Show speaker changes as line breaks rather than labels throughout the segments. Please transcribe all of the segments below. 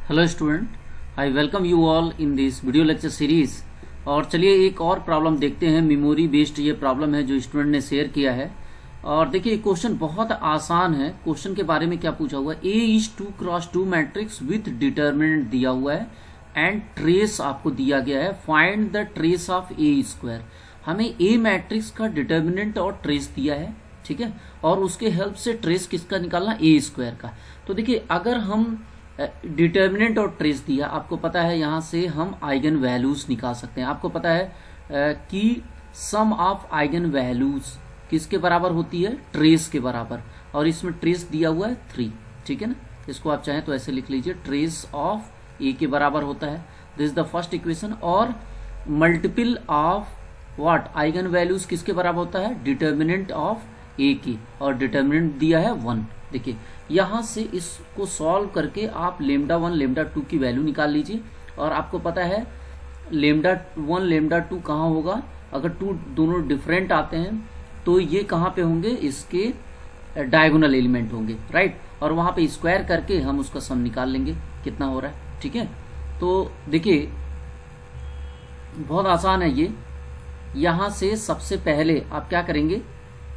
Hello student, I welcome you all in this video lecture series. और चलिए एक और प्रॉब्लम देखते हैं। मेमोरी बेस्ड ये प्रॉब्लम है जो स्टूडेंट ने शेयर किया है। और देखिए क्वेश्चन बहुत आसान है। क्वेश्चन के बारे में क्या पूछा हुआ है, A is 2x2 matrix with determinant दिया हुआ है एंड ट्रेस आपको दिया गया है। Find the trace of A square. हमें ए मैट्रिक्स का डिटर्मिनेंट और ट्रेस दिया है, ठीक है, और उसके हेल्प से ट्रेस किसका निकालना, ए स्क्वायर का। तो देखिए अगर हम डिटर्मिनेंट और ट्रेस दिया, आपको पता है यहां से हम आइगन वैल्यूज निकाल सकते हैं। आपको पता है कि सम ऑफ आइगन वैल्यूज किसके बराबर होती है, ट्रेस के बराबर। और इसमें ट्रेस दिया हुआ है 3, ठीक है ना। इसको आप चाहें तो ऐसे लिख लीजिए, ट्रेस ऑफ ए के बराबर होता है। This is the first equation. और multiple of what, eigen values किसके बराबर होता है, डिटर्मिनेंट ऑफ ए की, और डिटर्मिनेंट दिया है 1। देखिए यहां से इसको सॉल्व करके आप लेमडा 1 लेमडा 2 की वैल्यू निकाल लीजिए। और आपको पता है लेमडा 1 लेमडा 2 कहाँ होगा, अगर 2 दोनों डिफरेंट आते हैं तो ये कहाँ पे होंगे, इसके डायगोनल एलिमेंट होंगे, राइट। और वहां पे स्क्वायर करके हम उसका सम निकाल लेंगे कितना हो रहा है, ठीक है। तो देखिए बहुत आसान है ये। यहां से सबसे पहले आप क्या करेंगे,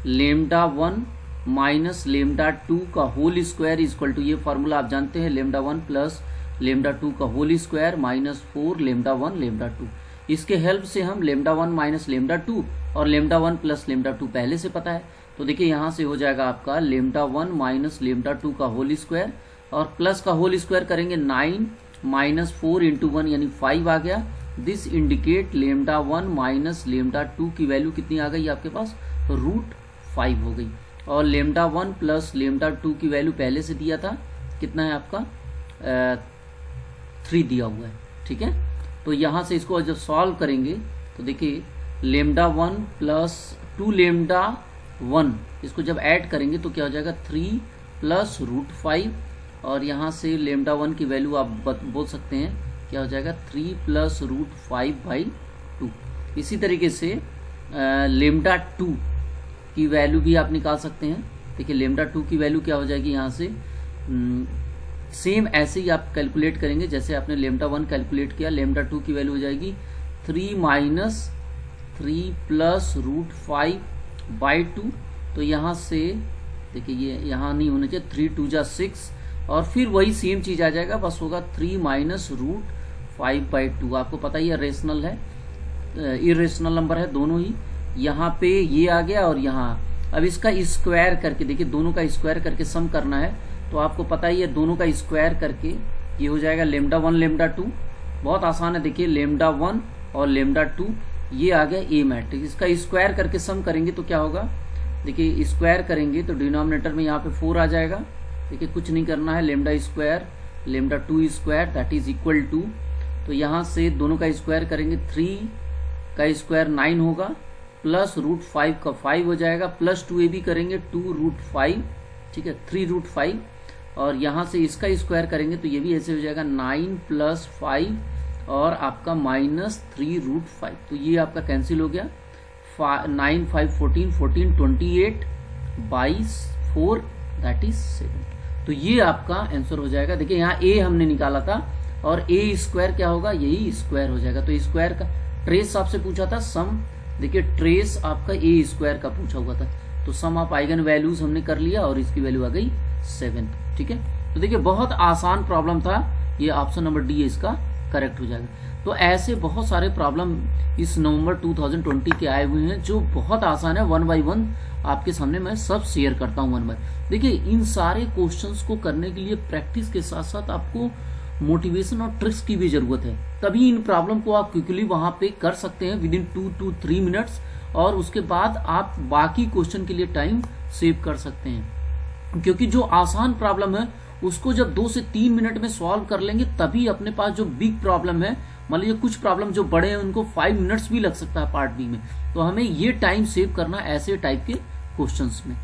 लेमडा 1 माइनस लेमडा 2 का होल स्क्वायर इक्वल टू, ये फॉर्मूला आप जानते हैं, लेमडा 1 प्लस लेमडा 2 का whole square minus 4 lambda 1 lambda 2। इसके हेल्प से हम लेमडा 1 माइनस लेमडा 2 और लेमडा 1 प्लस लेमडा 2 पहले से पता है। तो देखिए यहां से हो जाएगा आपका लेमडा 1 माइनस लेमडा 2 का होल स्क्वायर, और प्लस का होल स्क्वायर करेंगे 9 माइनस 4 इंटू 1 यानी 5 आ गया। This indicate lambda 1 minus lambda 2 की वैल्यू कितनी आ गई आपके पास, √5 हो गई। और लेमडा 1 प्लस लेमडा 2 की वैल्यू पहले से दिया था, कितना है आपका 3 दिया हुआ है, ठीक है। तो यहां से इसको जब सॉल्व करेंगे तो देखिए लेमडा 1 प्लस 2 लेमडा 1, इसको जब ऐड करेंगे तो क्या हो जाएगा 3 प्लस √5। और यहां से लेमडा 1 की वैल्यू आप बोल सकते हैं क्या हो जाएगा 3 प्लस √5/2। इसी तरीके से लेमडा 2 की वैल्यू भी आप निकाल सकते हैं। देखिए लेमडा 2 की वैल्यू क्या हो जाएगी, यहाँ से सेम ऐसे ही आप कैलकुलेट करेंगे जैसे आपने लेमडा 1 कैलकुलेट किया। लेमडा 2 की वैल्यू हो जाएगी 3 माइनस 3 प्लस √5/2। तो यहाँ से देखिए ये यहाँ नहीं होना चाहिए, 3 2 जा 6, और फिर वही सेम चीज आ जाएगा, बस होगा 3 माइनस √5/2। आपको पता ही है रेशनल है, इरेशनल नंबर है दोनों ही। यहाँ पे ये आ गया और यहाँ अब इसका स्क्वायर करके, देखिए दोनों का स्क्वायर करके सम करना है। तो आपको पता ही है दोनों का स्क्वायर करके ये हो जाएगा लेमडा 1 लेमडा 2। बहुत आसान है, देखिए लेमडा 1 और लेमडा 2 ये आ गया ए मैट्रिक्स। इसका स्क्वायर करके सम करेंगे तो क्या होगा, देखिए स्क्वायर करेंगे तो डिनोमिनेटर में यहाँ पे 4 आ जाएगा। देखिए कुछ नहीं करना है, lambda square lambda 2 square that is equal to, तो यहाँ से दोनों का स्क्वायर करेंगे 3 का स्क्वायर 9 होगा, प्लस √5 का 5 हो जाएगा, प्लस 2 भी करेंगे 2√5, ठीक है 3√5। और यहाँ से इसका स्क्वायर करेंगे तो ये भी ऐसे हो जाएगा 9 प्लस 5 और आपका माइनस 3√5। तो ये आपका कैंसिल हो गया, 9 5 14 14 28 22 4 दैट इज 7। तो ये आपका आंसर हो जाएगा। देखिए यहाँ ए हमने निकाला था और ए स्क्वायर क्या होगा, यही स्क्वायर हो जाएगा। तो स्क्वायर का ट्रेस आपसे पूछा था, सम देखिए ट्रेस आपका ए स्क्वायर का पूछा हुआ था। तो सम ऑफ आइगन वैल्यूज हमने कर लिया और इसकी वैल्यू आ गई 7, ठीक है। तो देखिए बहुत आसान प्रॉब्लम था ये, ऑप्शन नंबर डी इसका करेक्ट हो जाएगा। तो ऐसे बहुत सारे प्रॉब्लम इस नवंबर 2020 के आए हुए हैं जो बहुत आसान है। 1 बाय 1 आपके सामने मैं सब शेयर करता हूँ 1 बाय। देखिए इन सारे क्वेश्चंस को करने के लिए प्रैक्टिस के साथ साथ आपको मोटिवेशन और ट्रिक्स की भी जरूरत है, तभी इन प्रॉब्लम को आप क्विकली वहां पे कर सकते हैं विद इन 2 to 3 मिनट्स। और उसके बाद आप बाकी क्वेश्चन के लिए टाइम सेव कर सकते हैं, क्योंकि जो आसान प्रॉब्लम है उसको जब 2 से 3 मिनट में सॉल्व कर लेंगे तभी अपने पास जो बिग प्रॉब्लम है, मान लीजिए कुछ प्रॉब्लम जो बड़े हैं उनको 5 मिनट्स भी लग सकता है पार्ट बी में, तो हमें ये टाइम सेव करना ऐसे टाइप के क्वेश्चंस में।